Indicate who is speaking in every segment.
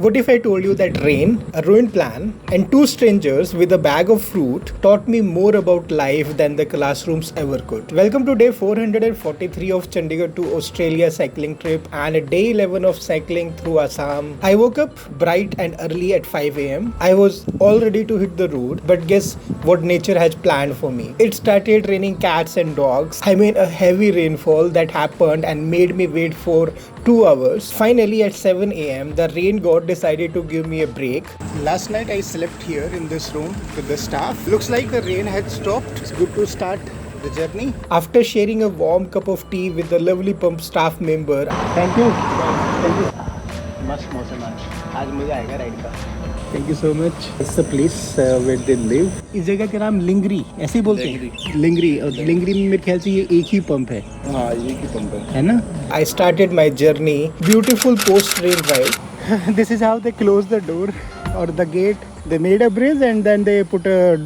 Speaker 1: What if I told you that rain, a ruined plan, and two strangers with a bag of fruit taught me more about life than the classrooms ever could? Welcome to day 443 of Chandigarh to Australia cycling trip and day 11 of cycling through Assam. I woke up bright and early at 5 am. I was all ready to hit the road, but guess what nature has planned for me? It started raining cats and dogs. I mean, a heavy rainfall that happened and made me wait for 2 hours. Finally, at 7 am, the rain god decided to give me a break. Last night I slept here in this room with the staff. Looks like the rain had stopped. It's good to start the journey. After sharing a warm cup of tea with the lovely pump staff member. Thank you. Thank you. मस्त मौसम आज मजा आएगा ride का. Thank you so much. It's the place where they live. इस जगह का नाम लिंगरी ऐसे ही बोलते हैं. लिंगरी और लिंगरी में मेरे ख्याल से ये एक ही पंप है. हाँ एक ही पंप है ना. I started my journey. Beautiful post rain ride. This is how they close the door or the gate. They made a bridge and then they put a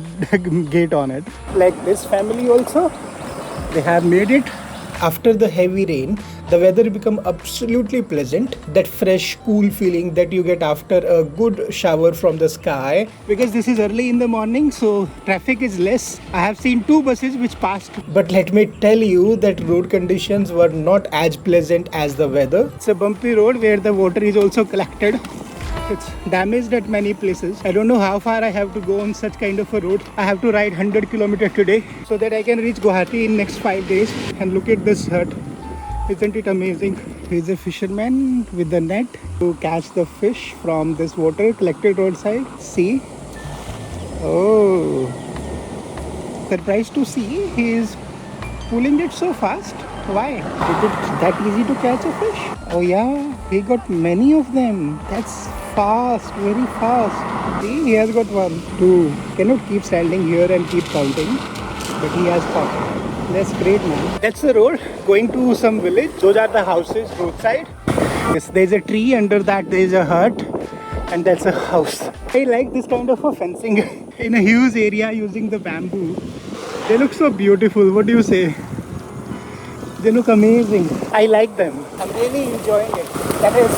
Speaker 1: gate on it. Like this family also, they have made it. After the heavy rain, the weather become absolutely pleasant. That fresh, cool feeling that you get after a good shower from the sky. Because this is early in the morning, so traffic is less. I have seen 2 buses which passed. But let me tell you that road conditions were not as pleasant as the weather. It's a bumpy road where the water is also collected. It's damaged at many places. I don't know how far I have to go on such kind of a road. I have to ride 100 km today so that I can reach Guwahati in next 5 days. And look at this hut. Isn't it amazing? He's a fisherman with a net to catch the fish from this water collected roadside. See? Oh. Surprised to see he is pulling it so fast. Why? Is it that easy to catch a fish? Oh yeah, he got many of them. That's fast, very fast. See, he has got 1, 2. Cannot keep standing here and keep counting. But he has caught. That's great, man. That's the road going to some village. Those are the houses roadside. Yes, there's a tree. Under that there's a hut. And that's a house. I like this kind of a fencing in a huge area using the bamboo. They look so beautiful. What do you say? They look amazing. I like them. I'm really enjoying it. That is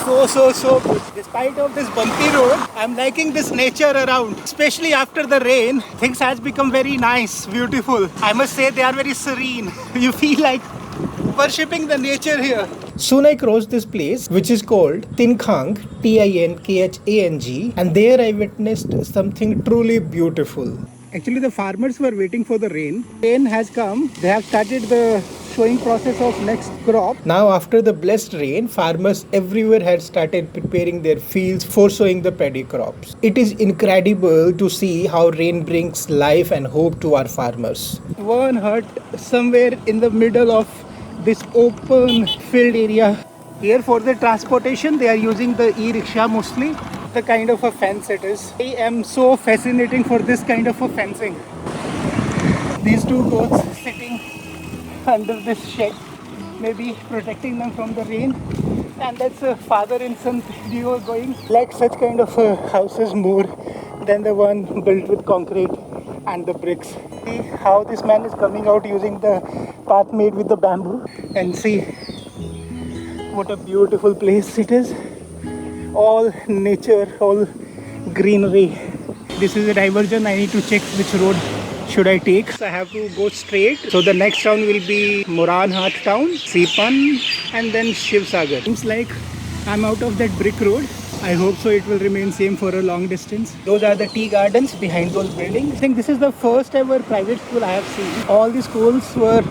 Speaker 1: so good. Despite of this bumpy road, I'm liking this nature around. Especially after the rain, things has become very nice, beautiful. I must say they are very serene. You feel like worshipping the nature here. Soon I crossed this place which is called Tinkhang, Tinkhang, and there I witnessed something truly beautiful. Actually the farmers were waiting for the rain. Rain has come. They have started the sowing process of next crop. Now after the blessed rain, farmers everywhere had started preparing their fields for sowing the paddy crops. It is incredible to see how rain brings life and hope to our farmers. One hut somewhere in the middle of this open field area. Here for the transportation they are using the e-rickshaw mostly. The kind of a fence it is. I am so fascinating for this kind of a fencing. These 2 goats sitting under this shed, maybe protecting them from the rain. And that's a father and son duo going. Like such kind of houses more than the one built with concrete and the bricks. See how this man is coming out using the path made with the bamboo. And see what a beautiful place it is. All nature, all greenery. This is a diversion. I need to check which road should I take. So I have to go straight. So the next town will be Muran town, Sipan, and then Sivasagar. Seems like I'm out of that brick road. I hope so it will remain same for a long distance. Those are the tea gardens behind those buildings. I think this is the first ever private school I have seen. All the schools were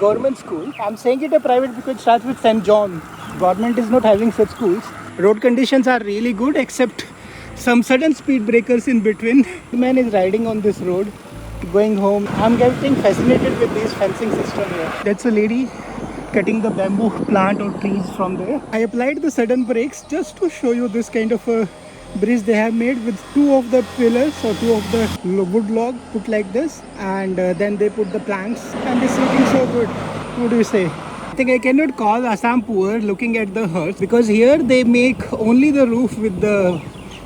Speaker 1: government school. I'm saying it a private because it starts with St. John. Government is not having such schools. Road conditions are really good except some sudden speed breakers in between. The man is riding on this road going home. I'm getting fascinated with this fencing system here. That's a lady cutting the bamboo plant or trees from there. I applied the sudden brakes just to show you this kind of a bridge they have made with 2 of the pillars or 2 of the wood log put like this, and then they put the planks, and it's looking so good. What do you say? I think I cannot call Assam poor looking at the huts because here they make only the roof with the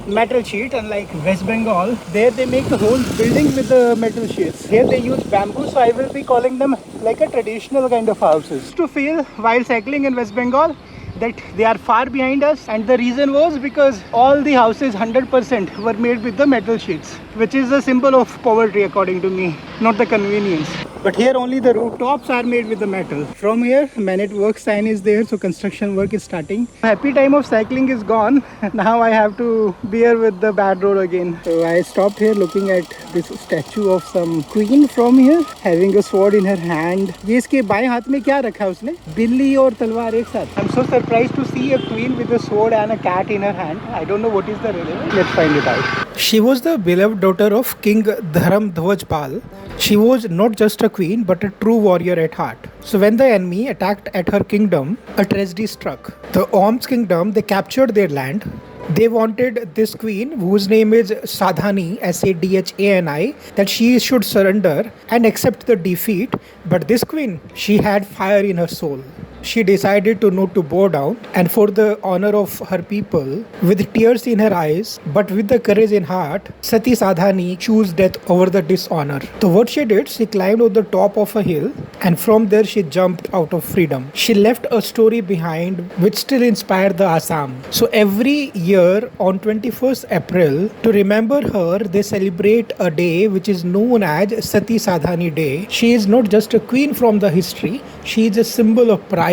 Speaker 1: metal sheet, unlike West Bengal. There they make the whole building with the metal sheets. Here they use bamboo, so I will be calling them like a traditional kind of houses. To feel while cycling in West Bengal, that they are far behind us, and the reason was because all the houses 100% were made with the metal sheets, which is a symbol of poverty according to me, not the convenience. But here only the rooftops are made with the metal. From here, Man at Work sign is there, so construction work is starting. Happy time of cycling is gone. Now I have to bear with the bad road again. So I stopped here looking at this statue of some queen from here, having a sword in her hand. ये इसके बाएं हाथ में क्या रखा है उसने? बिल्ली और तलवार एक साथ. I'm so surprised to see a queen with a sword and a cat in her hand. I don't know what is the relevance. Let's find it out. She was the beloved daughter of King Dharamdhwaj. She was not just a queen but a true warrior at heart. So when the enemy attacked at her kingdom, a tragedy struck. The Ohm's kingdom, they captured their land. They wanted this queen, whose name is Sadhani, Sadhani, that she should surrender and accept the defeat. But this queen, she had fire in her soul. She decided to not to bow down, and for the honor of her people, with tears in her eyes, but with the courage in heart, Sati Sadhani chose death over the dishonor. So what she did, she climbed on the top of a hill, and from there she jumped out of freedom. She left a story behind which still inspired the Assam. So every year on 21st April, to remember her, they celebrate a day which is known as Sati Sadhani Day. She is not just a queen from the history, she is a symbol of pride,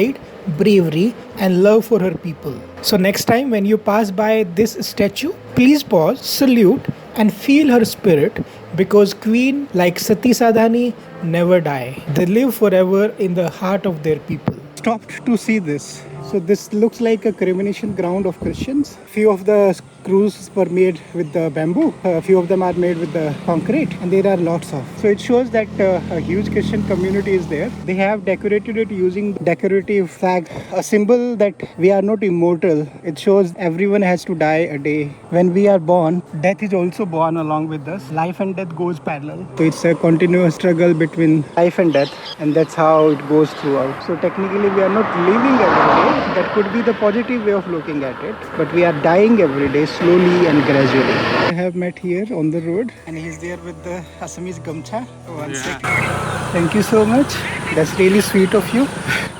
Speaker 1: bravery and love for her people. So next time when you pass by this statue, please pause, salute and feel her spirit, because queen like Sati Sadhani never die. They live forever in the heart of their people. Stopped to see this. So this looks like a cremation ground of Christians. Few of the screws were made with the bamboo. A few of them are made with the concrete, and there are lots of. So it shows that a huge Christian community is there. They have decorated it using decorative flag, a symbol that we are not immortal. It shows everyone has to die a day. When we are born, death is also born along with us. Life and death goes parallel. So it's a continuous struggle between life and death, and that's how it goes throughout. So technically we are not living every day. That could be the positive way of looking at it, but we are dying every day, slowly and gradually. I have met here on the road, and he's there with the Assamese gamcha. One second. Thank you so much. That's really sweet of you.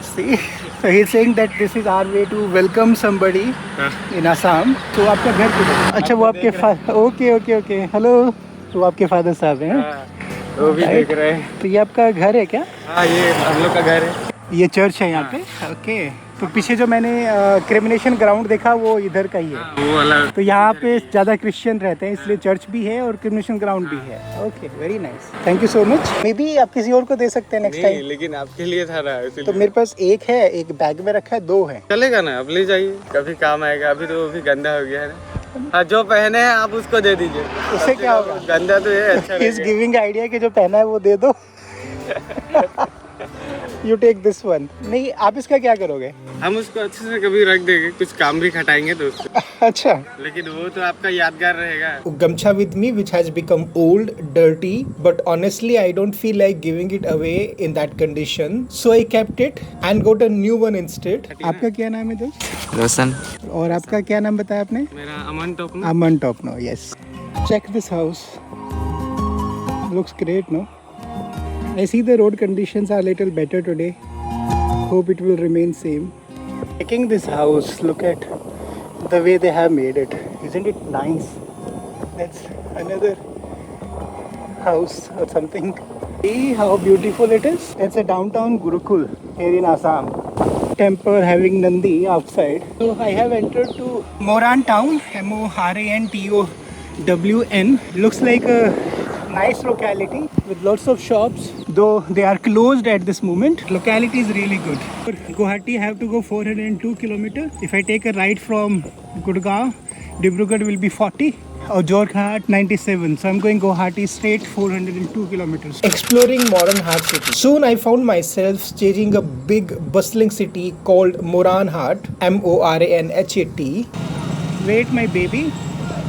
Speaker 1: See, so he's saying that this is our way to welcome somebody in Assam. So आपका घर किधर? अच्छा वो आपके okay hello. तो आपके father साहब हैं? वो भी देख रहे हैं. तो ये आपका घर है क्या? हाँ, ये हम लोग का घर है. ये चर्च है यहाँ पे. ओके. तो पीछे जो मैंने क्रिमिनेशन ग्राउंड देखा वो इधर का ही है. वो वाला. तो यहाँ पे ज़्यादा क्रिश्चियन रहते हैं, इसलिए चर्च भी है और क्रिमिनेशन ग्राउंड भी है. Okay, very nice. Thank you so much. May be आप किसी और को दे सकते हैं नेक्स्ट टाइम. लेकिन आपके लिए था ना, तो मेरे पास एक है, एक बैग में रखा है, दो है. चलेगा ना, अब ले जाइए, कभी काम आएगा. अभी तो भी गंदा हो गया है ना. हाँ, जो पहने हैं आप उसको दे दीजिए. उससे क्या होगा? गंदा तो है. अच्छा, इस गिविंग आइडिया कि जो पहना है वो दे दो. You take this one. नहीं, आप इसका क्या करोगे? हम उसको अच्छे से कभी रख देंगे, कुछ काम भी खटाएंगे तो उसको. अच्छा. लेकिन वो तो आपका यादगार रहेगा. Gamcha with me, which has become old, dirty, but honestly I don't feel like giving it away in that condition. So I kept it and got a new one instead. आपका क्या नाम है दोस्त? रोशन. और आपका क्या नाम बताया आपने? मेरा अमन टोपनो. अमन Topno, yes. Check this house. Looks great, no? I see the road conditions are a little better today. Hope it will remain same. Checking this house, look at the way they have made it. Isn't it nice? That's another house or something. See how beautiful it is. It's a downtown Gurukul here in Assam. Temple having Nandi outside. So I have entered to Muran town, Morantown. Looks like a nice locality with lots of shops, though they are closed at this moment. Locality is really good. For Guwahati, I have to go 402 kilometers. If I take a ride from Gurgaon, Dibrugarh will be 40. Or Jorhat 97. So I'm going Guwahati straight 402 kilometers. Exploring modern Hat city. Soon I found myself chasing a big bustling city called Muran Hat. Moranhat. Wait, my baby.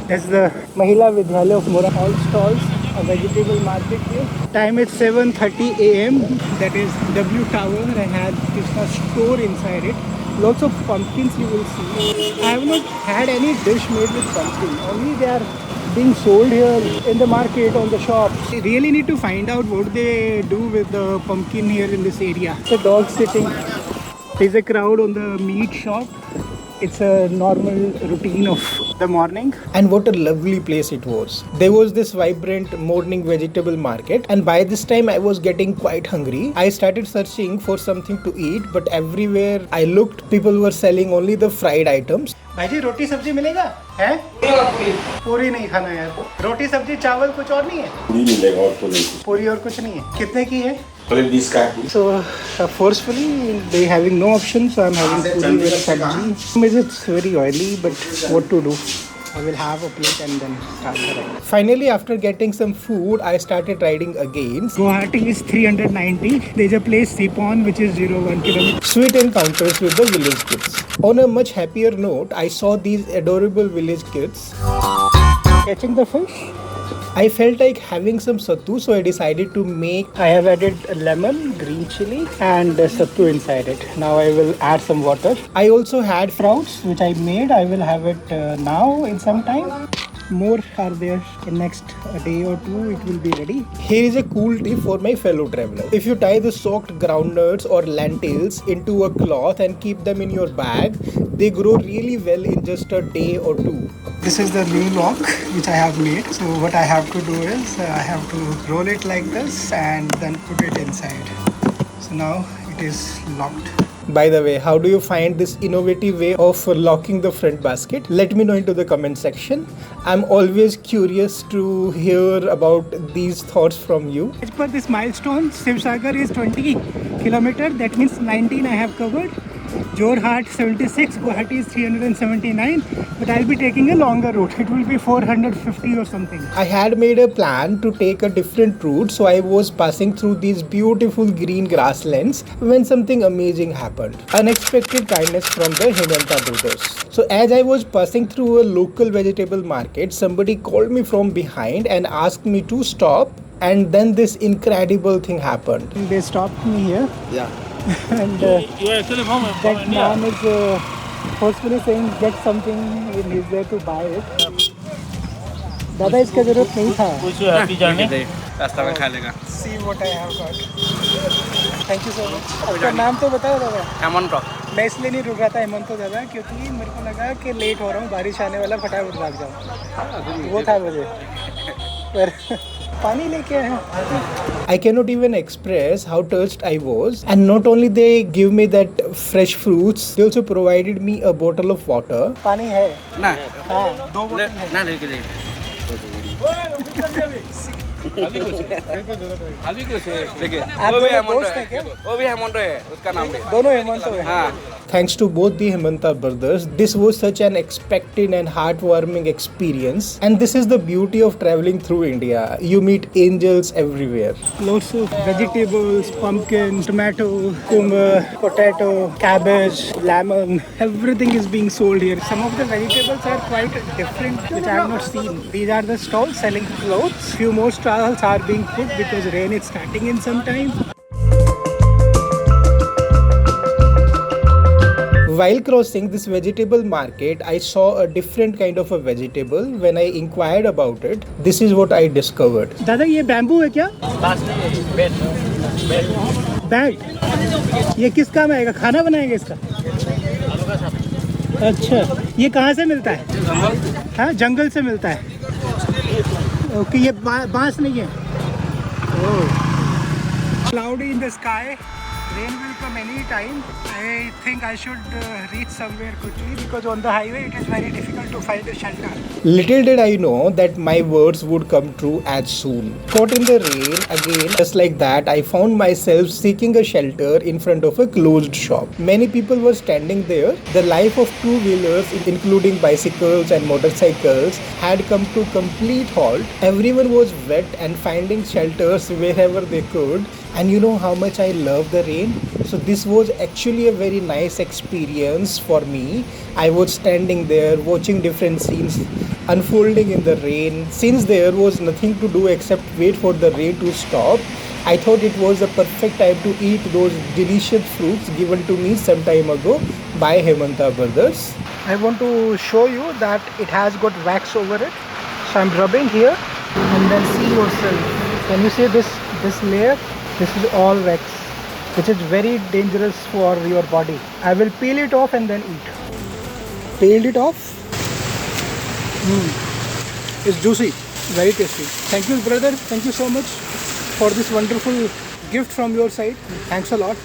Speaker 1: That's the Mahila Vidyalaya of Muran. All stalls. A vegetable market here. Time is 7:30 a.m. That is W Tower. I had Krishna store inside it. Lots of pumpkins you will see. I have not had any dish made with pumpkin. Only they are being sold here in the market, on the shop. I really need to find out what they do with the pumpkin here in this area. The dog sitting. There's a crowd on the meat shop. It's a normal routine of the morning. And what a lovely place it was. There was this vibrant morning vegetable market, and by this time I was getting quite hungry. I started searching for something to eat, but everywhere I looked, people were selling only the fried items. भाई रोटी सब्जी मिलेगा? है? पूरी नहीं खाना यार. रोटी सब्जी चावल कुछ और नहीं है? पूरी मिलेगा और कुछ नहीं. पूरी और कुछ नहीं है. कितने की है? So forcefully they having no options, so I'm having puri with sabji. It's very oily, but what to do? I will have a plate and then start the ride. Finally, after getting some food, I started riding again. Guwahati is 390. There's a place Sipon which is 01 km. Sweet encounters with the village kids. On a much happier note, I saw these adorable village kids catching the fish. I felt like having some sattu, so I decided to make. I have added lemon, green chili and sattu inside it. Now I will add some water. I also had sprouts which I made. I will have it now in some time. More are there. In next day or two it will be ready. Here is a cool tip for my fellow traveler. If you tie the soaked groundnuts or lentils into a cloth and keep them in your bag, they grow really well in just a day or two. This is the new lock which I have made. So what I have to do is I have to roll it like this and then put it inside. So now it is locked. By the way, how do you find this innovative way of locking the front basket? Let me know into the comment section. I'm always curious to hear about these thoughts from you. As per this milestone, Sivasagar is 20 km. That means 19 I have covered. Jorhat 76, Guwahati is 379, but I'll be taking a longer route. It will be 450 or something. I had made a plan to take a different route, so I was passing through these beautiful green grasslands when something amazing happened. Unexpected kindness from the Hemanta brothers. So as I was passing through a local vegetable market, somebody called me from behind and asked me to stop, and then this incredible thing happened. They stopped me here. Yeah. And that man is forcefully saying get something and he's there to buy it. दादा इसका जरूरत नहीं था. कुछ happy journey रास्ता में खा लेगा. See what I have got. Thank you so much. आपका नाम तो बताओ दादा. हेमंत. मैं इसलिए नहीं रुक रहा था हेमंत दादा क्योंकि मेरे को लगा कि लेट हो रहा हूँ, बारिश आने वाला, फटाफट भाग जाऊँ. वो था मुझे. पर पानी लेके आए हैं. I cannot even express how touched I was. And not only they give me that fresh fruits, they also provided me a bottle of water. पानी है? ना. हाँ. दो बोतल है. ना लेके जाइए. अभी कुछ देखिए. वो भी हेमंत है. उसका नाम है. दोनों हेमंत है. हाँ. Thanks to both the Hemanta brothers, this was such an expectant and heartwarming experience. And this is the beauty of traveling through India. You meet angels everywhere. Lots of vegetables, pumpkin, tomato, kumar, potato, cabbage, lemon. Everything is being sold here. Some of the vegetables are quite different, which I have not seen. These are the stalls selling clothes. Few more stalls are being put because rain is starting in some time. While crossing this vegetable market, I saw a different kind of a vegetable. When I inquired about it, this is what I discovered. दादा ये bamboo है क्या? Bag? ये किस काम आएगा? खाना बनाएगा इसका? अच्छा, ये कहाँ से मिलता है? हाँ, जंगल से मिलता है. ओके, ये बांस नहीं है. Cloudy in the sky. Rain will come any time. I think I should reach somewhere quickly because on the highway it is very difficult to find a shelter. Little did I know that my words would come true as soon. Caught in the rain again, just like that, I found myself seeking a shelter in front of a closed shop. Many people were standing there. The life of two-wheelers, including bicycles and motorcycles, had come to complete halt. Everyone was wet and finding shelters wherever they could. And you know how much I love the rain. So this was actually a very nice experience for me. I was standing there watching different scenes unfolding in the rain. Since there was nothing to do except wait for the rain to stop, I thought it was the perfect time to eat those delicious fruits given to me some time ago by Hemanta brothers. I want to show you that it has got wax over it. So I'm rubbing here and then see yourself. Can you see this layer? This is all wax. which is very dangerous for your body. I will peel it off and then eat. Peeled it off. It's juicy, very tasty. Thank you, brother. Thank you so much for this wonderful gift from your side. Thanks a lot.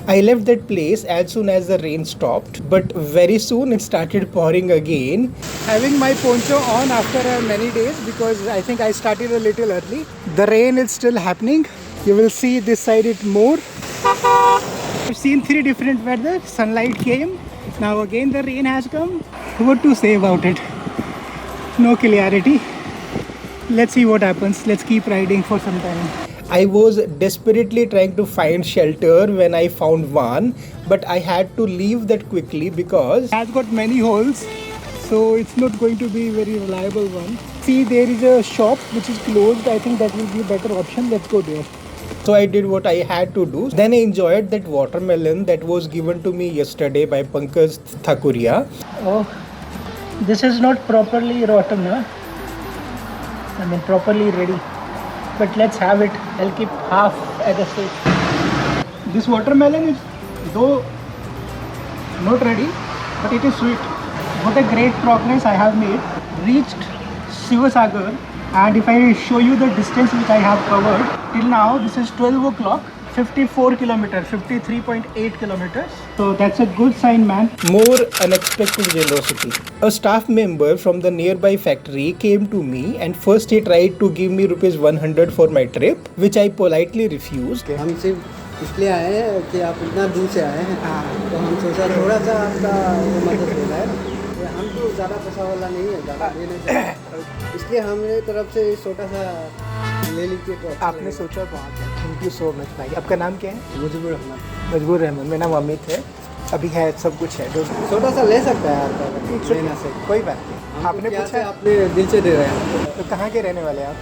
Speaker 1: I left that place as soon as the rain stopped, but very soon it started pouring again. Having my poncho on after many days because I think I started a little early. The rain is still happening. You will see this side it more. I've seen 3 different weather. Sunlight came. Now again the rain has come. What to say about it? No clarity. Let's see what happens. Let's keep riding for some time. I was desperately trying to find shelter when I found one, but I had to leave that quickly because it has got many holes, so it's not going to be a very reliable one. See, there is a shop which is closed. I think that will be a better option. Let's go there. So I did what I had to do. Then I enjoyed that watermelon that was given to me yesterday by Pankaj Thakuria. Oh, this is not properly rotten, huh? I mean properly ready. But let's have it. I'll keep half at the stage. This watermelon is though not ready, but it is sweet. What a great progress I have made. Reached Sivasagar, and if I show you the distance which I have covered till now, this is 12 o'clock. 54 kilometers, 53.8 kilometers. So that's a good sign, man. More unexpected generosity. A staff member from the nearby factory came to me and first he tried to give me rupees 100 for my trip, which I politely refused.
Speaker 2: हम सिर्फ इसलिए आए हैं कि आप इतना दूर से आए हैं, तो हम सोचा थोड़ा सा आपका मदद हो जाए। हम तो ज़्यादा पैसा वाला नहीं है, ज़्यादा देने से, इसलिए हमारे तरफ से छोटा सा ले लीजिए तो
Speaker 1: आपने सोचा बहुत है। थैंक यू सो मच भाई। आपका नाम क्या है?
Speaker 2: मजबूर अहमद।
Speaker 1: मजबूर अहमद। मेरा नाम अमित है। अभी है सब कुछ है जो
Speaker 2: छोटा सा ले सकता है आपका लेना से,
Speaker 1: कोई बात नहीं। आपने पूछा,
Speaker 2: आपने दिल से दे रहे हैं।
Speaker 1: तो कहाँ के रहने वाले आप?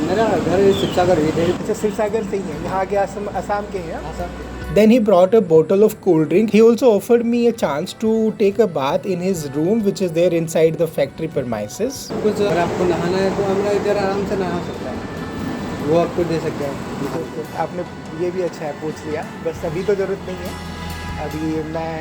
Speaker 2: मेरा घर शिवसागर ही है।
Speaker 1: अच्छा, शिवसागर से ही है। यहाँ के असम के हैं। Then he brought a bottle of cold drink. He also offered me a chance to take a bath in his room, which is there inside the factory premises.
Speaker 2: कुछ अगर आपको नहाना है तो हमरा इधर आराम से नहा सकता है, वो आपको दे सकते हैं।
Speaker 1: आपने ये भी अच्छा है पूछ लिया। बस अभी तो ज़रूरत नहीं है। अभी मैं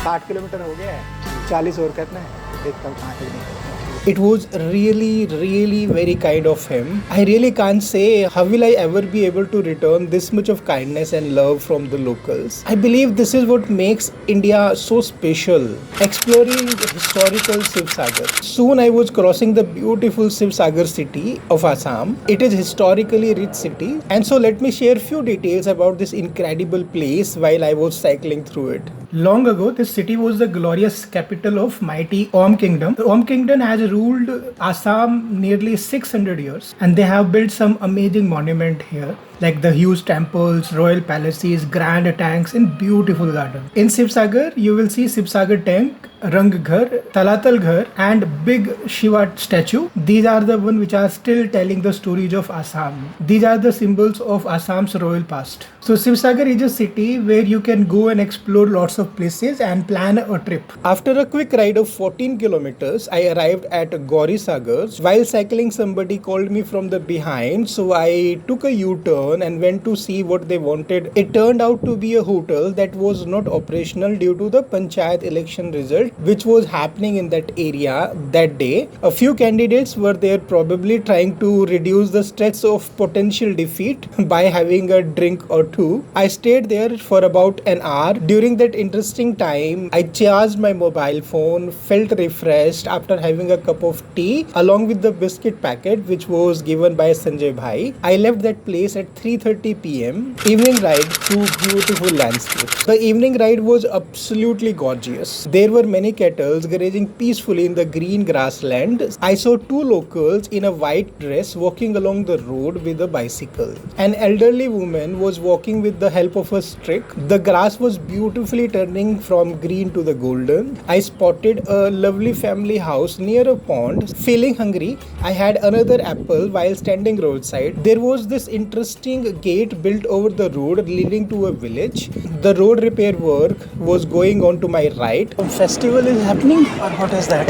Speaker 1: 60 किलोमीटर हो गया है, 40 और करना है। देखता हूँ कहाँ तक निकलता है। It was really very kind of him. I really can't say how will I ever be able to return this much of kindness and love from the locals. I believe this is what makes India so special. Exploring historical Sivasagar. Soon I was crossing the beautiful Sivasagar city of Assam. It is historically rich city, and so let me share few details about this incredible place while I was cycling through it. Long ago, this city was the glorious capital of mighty Om Kingdom. The Om Kingdom has ruled Assam nearly 600 years, and they have built some amazing monument here, like the huge temples, royal palaces, grand tanks, and beautiful garden. In Sivasagar, you will see Sivasagar tank, Rangghar, Talatal Ghar, and big Shiva statue. These are the one which are still telling the stories of Assam. These are the symbols of Assam's royal past. So Sivasagar is a city where you can go and explore lots of places and plan a trip. After a quick ride of 14 kilometers, I arrived at Gauri Sagar. While cycling, somebody called me from the behind, so I took a U-turn and went to see what they wanted. It turned out to be a hotel that was not operational due to the Panchayat election result, which was happening in that area that day. A few candidates were there, probably trying to reduce the stress of potential defeat by having a drink or two. I stayed there for about an hour. During that interesting time, I charged my mobile phone, felt refreshed after having a cup of tea along with the biscuit packet which was given by Sanjay Bhai. I left that place at 3:30 p.m. Evening ride through beautiful landscapes. The evening ride was absolutely gorgeous. There were many cattle grazing peacefully in the green grassland. I saw 2 locals in a white dress walking along the road with a bicycle. An elderly woman was walking with the help of a stick. The grass was beautifully turning from green to the golden. I spotted a lovely family house near a pond. Feeling hungry, I had another apple while standing roadside. There was this interesting gate built over the road leading to a village. The road repair work was going on to my right. A festival is happening, or what is that?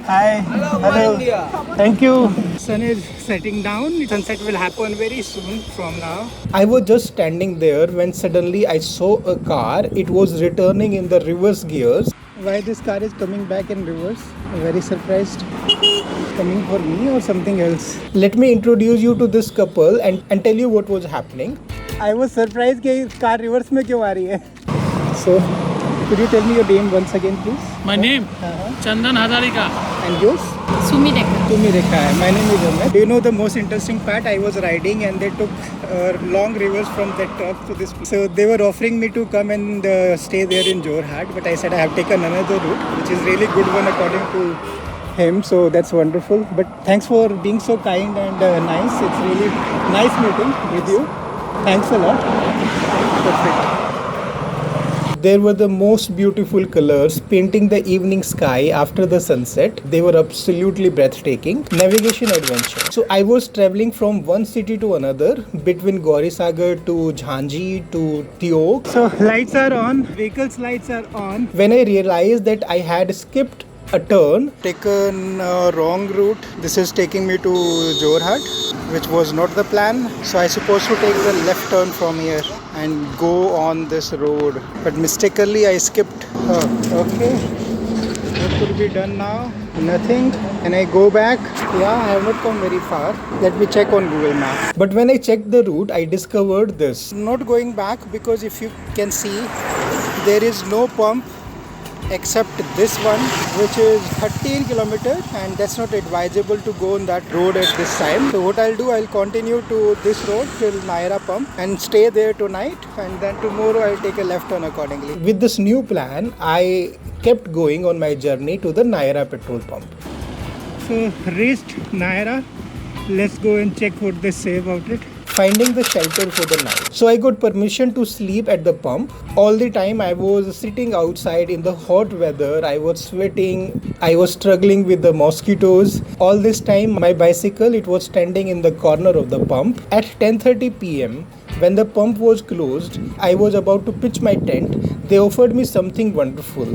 Speaker 1: Hi. Hello. India. Thank you. sun is setting down. Sunset will happen very soon from now. I was just standing there when suddenly I saw a car. It was returning in the reverse gears. Why this car is coming back in reverse? I'm very surprised. Coming for me or something else? Let me introduce you to this couple and tell you what was happening. I was surprised that car reverse में क्यों आ रही है? So, could you tell me your name once again, please?
Speaker 3: My name? Chandan Hazarika.
Speaker 1: And yours?
Speaker 4: Sumi Rekha.
Speaker 1: Sumi Rekha. My name is Amit. Do you know the most interesting part? I was riding and they took long reverse from that truck to this place. So they were offering me to come and stay there in Jorhat, but I said I have taken another route, which is really good one according to him. So that's wonderful. But thanks for being so kind and nice. It's really nice meeting with you. Thanks a lot. Perfect. There were the most beautiful colors painting the evening sky after the sunset. They were absolutely breathtaking. Navigation adventure. So I was traveling from one city to another, between Sagar to Jhansi to Tiok. So lights are on, vehicles lights are on. When I realized that I had skipped a turn, taken a wrong route. This is taking me to Jorhat, which was not the plan. So I supposed to take the left turn from here and go on this road, but mistakenly I skipped. Okay, what could be done now? Nothing. Can I go back? Yeah, I have not come very far. Let me check on Google Maps. But when I checked the route, I discovered this. Not going back because if you can see, there is no pump except this one, which is 13 kilometers, and that's not advisable to go on that road at this time. So what I'll do, I'll continue to this road till Naira pump and stay there tonight, and then tomorrow I'll take a left turn accordingly. With this new plan, I kept going on my journey to the Naira petrol pump. So reached Naira. Let's go and check what they say about it. Finding the shelter for the night. So I got permission to sleep at the pump. All the time I was sitting outside in the hot weather. I was sweating. I was struggling with the mosquitoes. All this time my bicycle, it was standing in the corner of the pump. At 10:30 p.m. when the pump was closed, I was about to pitch my tent. They offered me something wonderful.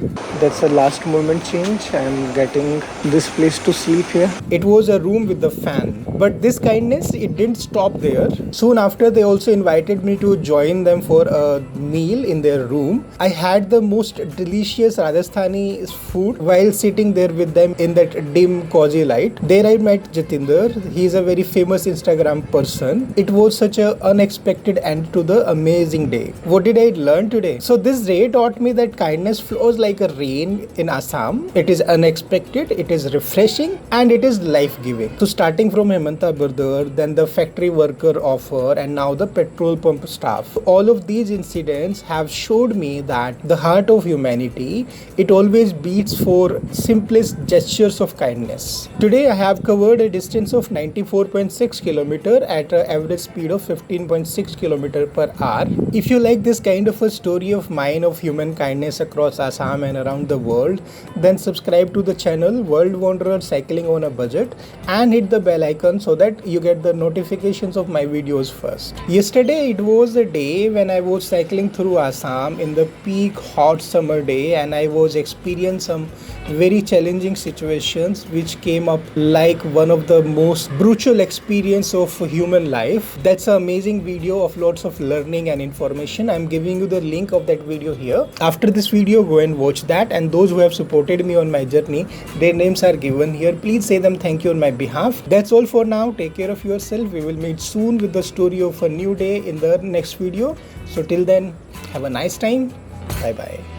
Speaker 1: That's a last moment change. I am getting this place to sleep here. It was a room with a fan. But this kindness, it didn't stop there. Soon after, they also invited me to join them for a meal in their room. I had the most delicious Rajasthani food while sitting there with them in that dim, cozy light. There I met Jatinder. He is a very famous Instagram person. It was such an unexpected end to the amazing day. What did I learn today? So this day taught me that kindness flows like a rain in Assam. It is unexpected, it is refreshing, and it is life-giving. So starting from Hemanta Burdar, then the factory worker offer, and now the petrol pump staff. All of these incidents have showed me that the heart of humanity, it always beats for simplest gestures of kindness. Today I have covered a distance of 94.6 km at an average speed of 15.6 km per hour. If you like this kind of a story of mine of human kindness across Assam and around the world, then subscribe to the channel World Wanderer Cycling on a Budget and hit the bell icon so that you get the notifications of my videos first. Yesterday it was a day when I was cycling through Assam in the peak hot summer day, and I was experiencing some very challenging situations which came up like one of the most brutal experience of human life. That's an amazing video of lots of learning and information. I'm giving you the link of that video here. After this video, go and watch that, and those who have supported me on my journey, their names are given here. Please say them thank you on my behalf. That's all for now. Take care of yourself. We will meet soon with the story of a new day in the next video. So till then, have a nice time. Bye bye.